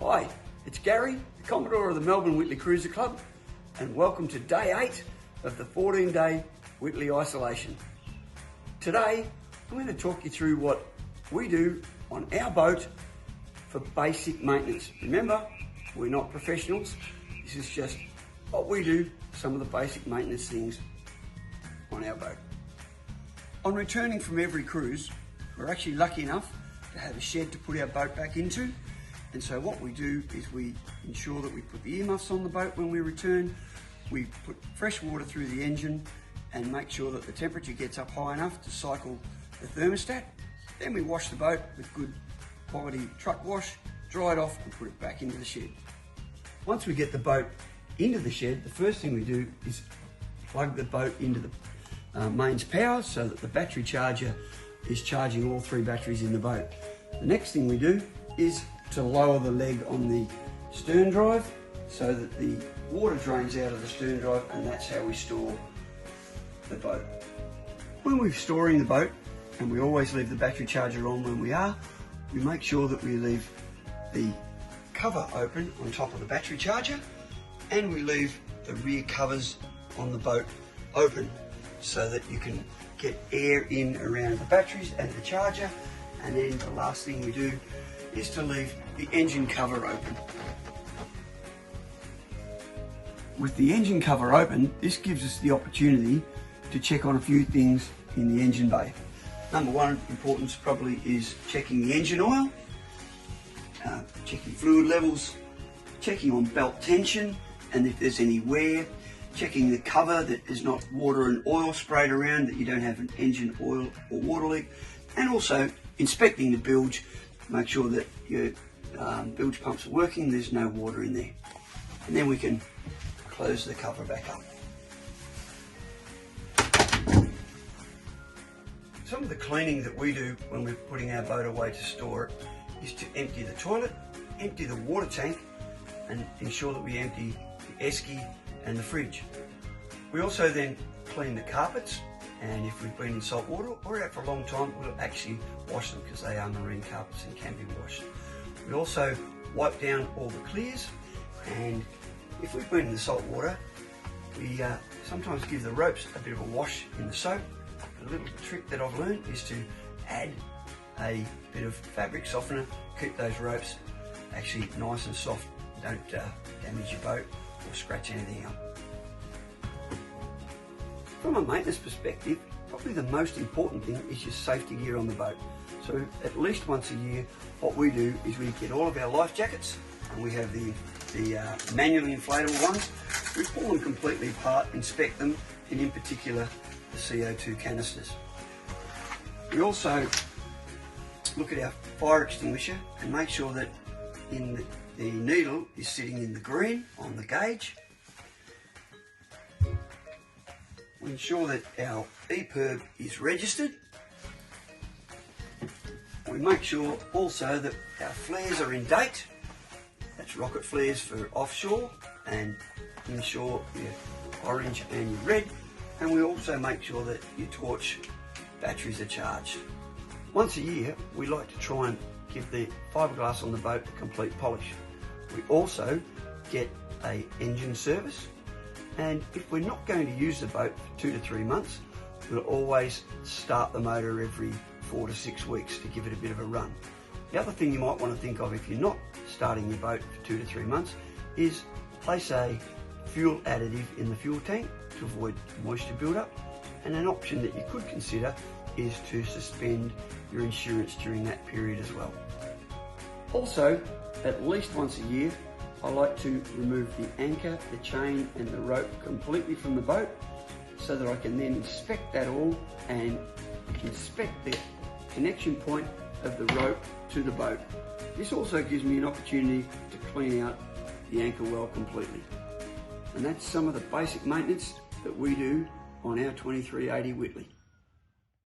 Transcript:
Hi, it's Gary, the Commodore of the Melbourne Whittley Cruiser Club, and welcome to day 8 of the 14-day Whittley Isolation. Today, I'm going to talk you through what we do on our boat for basic maintenance. Remember, we're not professionals. This is just what we do, some of the basic maintenance things on our boat. On returning from every cruise, we're actually lucky enough to have a shed to put our boat back into. And so what we do is we ensure that we put the earmuffs on the boat when we return. We put fresh water through the engine and make sure that the temperature gets up high enough to cycle the thermostat. Then we wash the boat with good quality truck wash, dry it off and put it back into the shed. Once we get the boat into the shed, the first thing we do is plug the boat into the mains power so that the battery charger is charging all 3 batteries in the boat. The next thing we do is to lower the leg on the stern drive so that the water drains out of the stern drive, and that's how we store the boat. When we're storing the boat, and we always leave the battery charger on when we are, we make sure that we leave the cover open on top of the battery charger, and we leave the rear covers on the boat open so that you can get air in around the batteries and the charger. And then the last thing we do is to leave the engine cover open. With the engine cover open, this gives us the opportunity to check on a few things in the engine bay. Number one importance probably is checking the engine oil, checking fluid levels, checking on belt tension and if there's any wear, checking the cover that there's not water and oil sprayed around, that you don't have an engine oil or water leak, and also inspecting the bilge, make sure that your bilge pumps are working, there's no water in there. And then we can close the cover back up. Some of the cleaning that we do when we're putting our boat away to store it is to empty the toilet, empty the water tank, and ensure that we empty the esky and the fridge. We also then clean the carpets, and if we've been in salt water or out for a long time, we'll actually wash them because they are marine carpets and can be washed. We also wipe down all the clears, and if we've been in the salt water, we sometimes give the ropes a bit of a wash in the soap. A little trick that I've learned is to add a bit of fabric softener, keep those ropes actually nice and soft, don't damage your boat or scratch anything up. From a maintenance perspective, probably the most important thing is your safety gear on the boat. So at least once a year, what we do is we get all of our life jackets, and we have the manually inflatable ones. We pull them completely apart, inspect them, and in particular the CO2 canisters. We also look at our fire extinguisher and make sure that the needle is sitting in the green on the gauge. We ensure that our EPIRB is registered. We make sure also that our flares are in date. That's rocket flares for offshore, and ensure your orange and your red. And we also make sure that your torch batteries are charged. Once a year, we like to try and give the fiberglass on the boat a complete polish. We also get an engine service. And if we're not going to use the boat for 2 to 3 months, we'll always start the motor every 4 to 6 weeks to give it a bit of a run. The other thing you might want to think of if you're not starting your boat for 2 to 3 months is place a fuel additive in the fuel tank to avoid moisture buildup. And an option that you could consider is to suspend your insurance during that period as well. Also, at least once a year, I like to remove the anchor, the chain and the rope completely from the boat so that I can then inspect that all and inspect the connection point of the rope to the boat. This also gives me an opportunity to clean out the anchor well completely. And that's some of the basic maintenance that we do on our 2380 Whittley.